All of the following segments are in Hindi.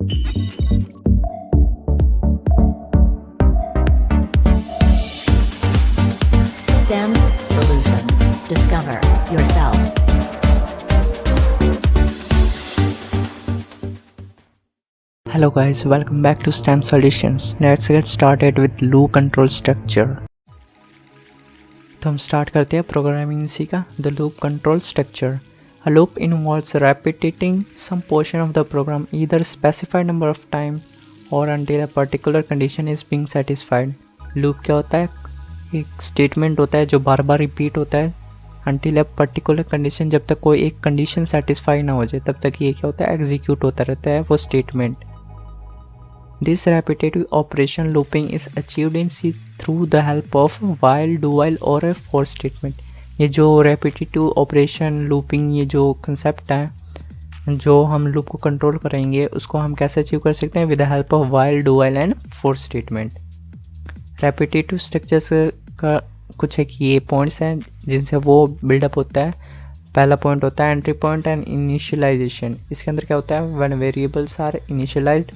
STEM Solutions. Discover yourself. Hello guys, welcome back to STEM Solutions. Let's get started with loop control structure. तो हम स्टार्ट करते हैं प्रोग्रामिंग सी का the loop control structure. A loop involves repeating some portion of the program either specified number of time or until a particular condition is being satisfied. Loop क्या होता है? एक स्टेटमेंट होता है जो बार बार रिपीट होता है until a particular condition, जब तक कोई एक कंडीशन सेटिस्फाई ना हो जाए तब तक ये क्या होता है, एग्जीक्यूट होता रहता है वो statement. This repetitive operation looping is achieved in C through the help of while, do while और a for statement. ये जो repetitive operation looping ये जो concept है जो हम loop को control करेंगे उसको हम कैसे achieve कर सकते हैं with the help of while, do while and for statement. Repetitive structures का कुछ एक ये points हैं जिनसे वो build up होता है. पहला point होता है entry point and initialization. इसके अंदर क्या होता है, when variables are initialized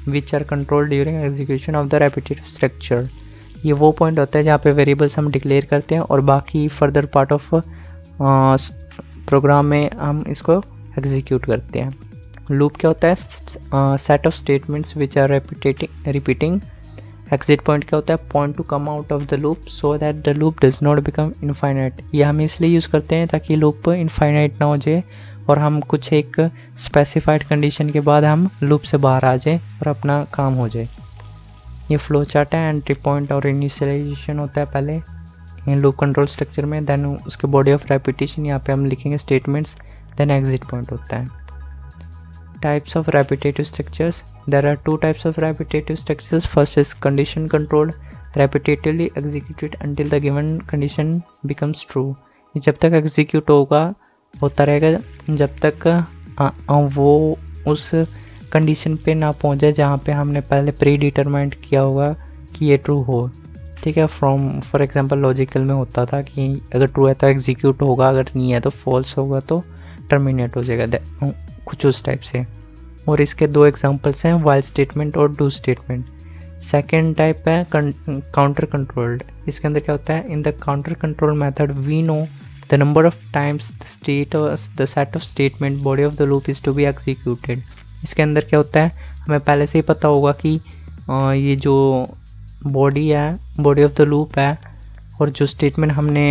which are controlled during execution of the repetitive structure. ये वो पॉइंट होता है जहाँ पे वेरिएबल्स हम डिक्लेयर करते हैं और बाकी फर्दर पार्ट ऑफ प्रोग्राम में हम इसको एग्जीक्यूट करते हैं. लूप क्या होता है, set of statements which are repeating. Exit point क्या होता है, point to come out of the loop so that the loop does not become infinite. ये हम इसलिए यूज़ करते हैं ताकि लूप इनफाइनाइट ना हो जाए और हम कुछ एक स्पेसिफाइड कंडीशन के बाद हम लूप से बाहर आ जाए और अपना काम हो जाए. ये फ्लो चार्ट है. एंट्री पॉइंट और इनिशियलाइजेशन होता है पहले लूप कंट्रोल स्ट्रक्चर में, देन उसके बॉडी ऑफ रेपिटेशन यहाँ पे हम लिखेंगे स्टेटमेंट्स, देन एग्जिट पॉइंट होता है. Types of repetitive structures. There are two types of repetitive structures. First is condition controlled, repetitively executed until the given condition becomes true. जब तक एग्जीक्यूट होता रहेगा जब तक वो उस कंडीशन पे ना पहुंच जाए जहाँ पे हमने पहले प्री डिटरमाइंड किया होगा कि ये ट्रू हो. ठीक है, फॉर एग्जांपल लॉजिकल में होता था कि अगर ट्रू है तो एग्जीक्यूट होगा, अगर नहीं है तो फॉल्स होगा तो टर्मिनेट हो जाएगा, कुछ उस टाइप से. और इसके दो एग्जांपल्स हैं, वाइल स्टेटमेंट और डू स्टेटमेंट. सेकेंड टाइप है काउंटर कंट्रोल्ड. इसके अंदर क्या होता है, in the counter control method we know the number of times the set of statement body of the loop is to be executed. इसके अंदर क्या होता है, हमें पहले से ही पता होगा कि ये जो बॉडी है, बॉडी ऑफ द लूप है और जो स्टेटमेंट हमने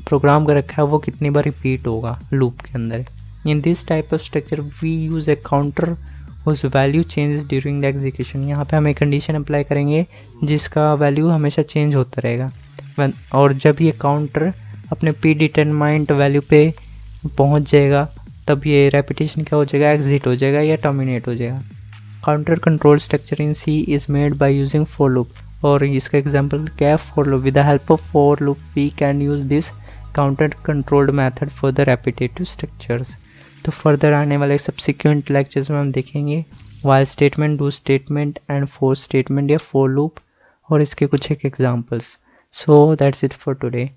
प्रोग्राम कर रखा है वो कितनी बार रिपीट होगा लूप के अंदर. In this type of structure we use a counter whose value changes during the execution. यहाँ पे हम एक कंडीशन अप्लाई करेंगे जिसका वैल्यू हमेशा चेंज होता रहेगा. और जब ये काउंटर अपने प्री डिटरमाइंड वैल्यू पे पहुंच जाएगा तब ये रेपिटेशन क्या हो जाएगा, एग्जिट हो जाएगा या टर्मिनेट हो जाएगा. Counter control structure in C is made by using for loop. और इसका एग्जांपल क्या है, for loop. With the help of for loop we can use this counter controlled method for the repetitive structures. तो फर्दर आने वाले सब्सिक्वेंट लेक्चर्स में हम देखेंगे while statement, do statement and for statement या फॉर लूप और इसके कुछ एक examples. So that's it for today.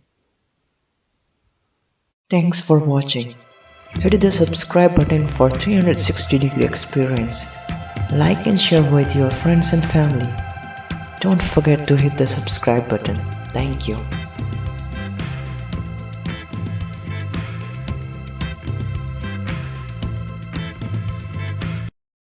Thanks for watching. Hit the subscribe button for 360-degree experience. Like and share with your friends and family. Don't forget to hit the subscribe button. Thank you.